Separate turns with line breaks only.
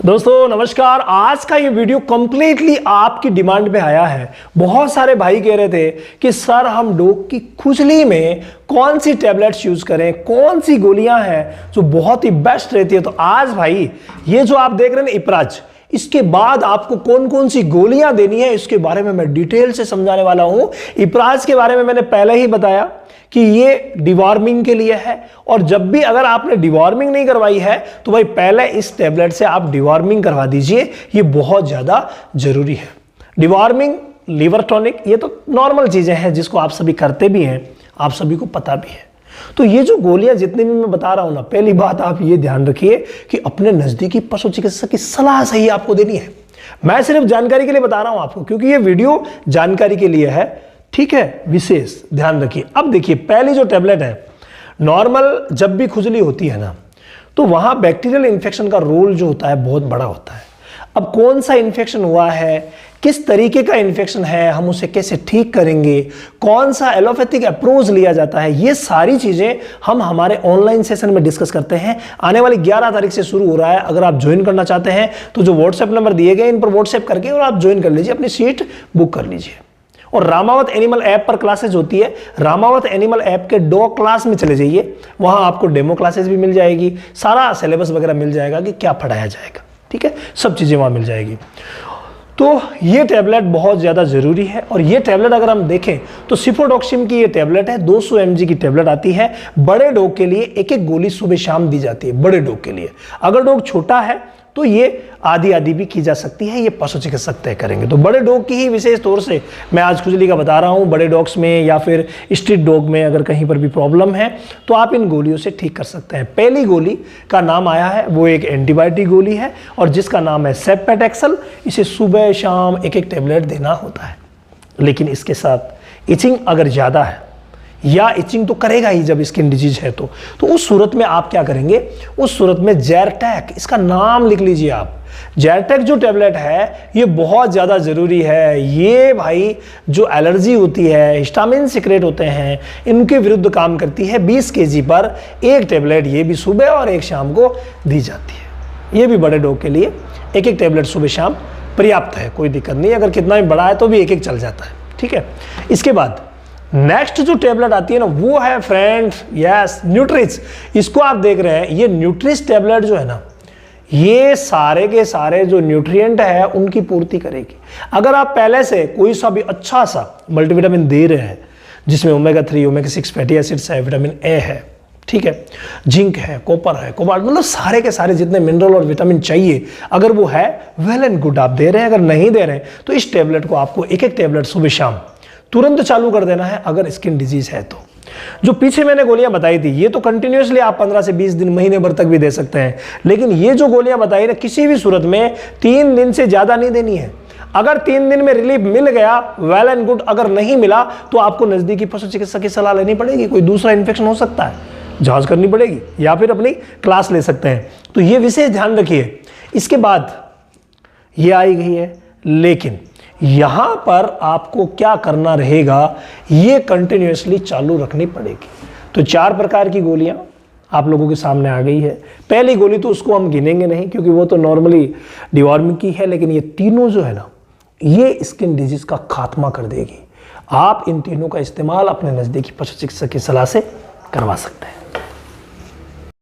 दोस्तों नमस्कार। आज का ये वीडियो कंप्लीटली आपकी डिमांड पे आया है। बहुत सारे भाई कह रहे थे कि सर हम डॉग की खुजली में कौन सी टैबलेट्स यूज करें, कौन सी गोलियां हैं जो बहुत ही बेस्ट रहती है। तो आज भाई ये जो आप देख रहे हैं इप्राज, इसके बाद आपको कौन कौन सी गोलियां देनी है इसके बारे में मैं डिटेल से समझाने वाला हूं। इप्राज के बारे में मैंने पहले ही बताया कि ये डिवॉर्मिंग के लिए है, और जब भी अगर आपने डिवॉर्मिंग नहीं करवाई है तो भाई पहले इस टैबलेट से आप डिवॉर्मिंग करवा दीजिए, ये बहुत ज्यादा जरूरी है। डिवॉर्मिंग, लिवर टॉनिक, ये तो नॉर्मल चीजें हैं जिसको आप सभी करते भी हैं, आप सभी को पता भी है। तो ये जो गोलियां जितनी भी मैं बता रहा हूं ना, पहली बात आप ये ध्यान रखिए कि अपने नजदीकी पशु चिकित्सक की सलाह सही आपको देनी है। मैं सिर्फ जानकारी के लिए बता रहा हूं आपको, क्योंकि ये वीडियो जानकारी के लिए है, ठीक है, विशेष ध्यान रखिए। अब देखिए पहली जो टैबलेट है, नॉर्मल जब भी खुजली होती है ना तो वहां बैक्टीरियल इन्फेक्शन का रोल जो होता है बहुत बड़ा होता है। अब कौन सा इन्फेक्शन हुआ है, किस तरीके का इन्फेक्शन है, हम उसे कैसे ठीक करेंगे, कौन सा एलोपैथिक अप्रोच लिया जाता है, ये सारी चीजें हम हमारे ऑनलाइन सेशन में डिस्कस करते हैं। आने वाली 11 तारीख से शुरू हो रहा है। अगर आप ज्वाइन करना चाहते हैं तो जो व्हाट्सएप नंबर दिए गए इन पर व्हाट्सएप करके और आप ज्वाइन कर लीजिए, अपनी सीट बुक कर लीजिए। और रामावत एनिमल ऐप पर क्लासेस होती है, रामावत एनिमल ऐप के डॉग क्लास में चले जाइए, वहां आपको डेमो क्लासेस भी मिल जाएगी, सारा सिलेबस वगैरह मिल जाएगा कि क्या पढ़ाया जाएगा, ठीक है, सब चीजें वहां मिल जाएगी। तो ये टैबलेट बहुत ज़्यादा ज़रूरी है। और ये टैबलेट अगर हम देखें तो सिफोडॉक्सिम की ये टैबलेट है, 200 mg की टैबलेट आती है। बड़े डॉग के लिए एक एक गोली सुबह शाम दी जाती है, बड़े डॉग के लिए। अगर डॉग छोटा है तो ये आधी आधी भी की जा सकती है, ये पशु चिकित्सक तय करेंगे। तो बड़े डॉग की ही विशेष तौर से मैं आज खुजली का बता रहा हूँ। बड़े डॉग्स में या फिर स्ट्रीट डॉग में अगर कहीं पर भी प्रॉब्लम है तो आप इन गोलियों से ठीक कर सकते हैं। पहली गोली का नाम आया है, वो एक एंटीबायोटिक गोली है और जिसका नाम है सेपमेटेक्सल। इसे सुबह शाम एक एक टेबलेट देना होता है। लेकिन इसके साथ इचिंग अगर ज़्यादा है, या इचिंग तो करेगा ही जब स्किन डिजीज है तो उस सूरत में आप क्या करेंगे, उस सूरत में जैरटैक, इसका नाम लिख लीजिए आप। जैरटैक जो टैबलेट है ये बहुत ज़्यादा ज़रूरी है। ये भाई जो एलर्जी होती है, हिस्टामिन सिक्रेट होते हैं, इनके विरुद्ध काम करती है। 20 kg पर एक टैबलेट ये भी सुबह और एक शाम को दी जाती है। ये भी बड़े डॉग के लिए एक एक टैबलेट सुबह शाम पर्याप्त है, कोई दिक्कत नहीं। अगर कितना भी बड़ा है तो भी एक एक चल जाता है, ठीक है। इसके बाद नेक्स्ट जो टैबलेट आती है ना वो है फ्रेंड्स, यस, न्यूट्रिस। इसको आप देख रहे हैं, ये न्यूट्रिस टैबलेट जो है ना, ये सारे के सारे जो न्यूट्रिएंट है उनकी पूर्ति करेगी। अगर आप पहले से कोई सा भी अच्छा सा मल्टीविटामिन दे रहे हैं जिसमें ओमेगा 3, ओमेगा 6 फैटी एसिड्स है, विटामिन ए है, ठीक है, जिंक है, कॉपर है, कोबाल्ट, मतलब सारे के सारे जितने मिनरल और विटामिन चाहिए, अगर वो है वेल एंड गुड आप दे रहे हैं। अगर नहीं दे रहे हैं तो इस टैबलेट को आपको एक एक टैबलेट सुबह शाम तुरंत चालू कर देना है अगर स्किन डिजीज है तो। जो पीछे मैंने गोलियां बताई थी ये तो कंटिन्यूअसली आप 15 से 20 दिन, महीने भर तक भी दे सकते हैं। लेकिन ये जो गोलियां बताई ना, किसी भी सूरत में 3 दिन से ज्यादा नहीं देनी है। अगर 3 दिन में रिलीफ मिल गया वेल एंड गुड, अगर नहीं मिला तो आपको नजदीकी पशु चिकित्सक की सलाह लेनी पड़ेगी। कोई दूसरा इन्फेक्शन हो सकता है, जांच करनी पड़ेगी, या फिर अपनी क्लास ले सकते हैं। तो ये विशेष ध्यान रखिए। इसके बाद ये आई गई है, लेकिन यहां पर आपको क्या करना रहेगा, ये कंटिन्यूअसली चालू रखनी पड़ेगी। तो 4 प्रकार की गोलियां आप लोगों के सामने आ गई है। पहली गोली तो उसको हम गिनेंगे नहीं क्योंकि वो तो नॉर्मली डिवॉर्मिंग की है, लेकिन ये तीनों जो है ना, ये स्किन डिजीज का खात्मा कर देगी। आप इन तीनों का इस्तेमाल अपने नजदीकी पशु चिकित्सक की सलाह से करवा सकते हैं।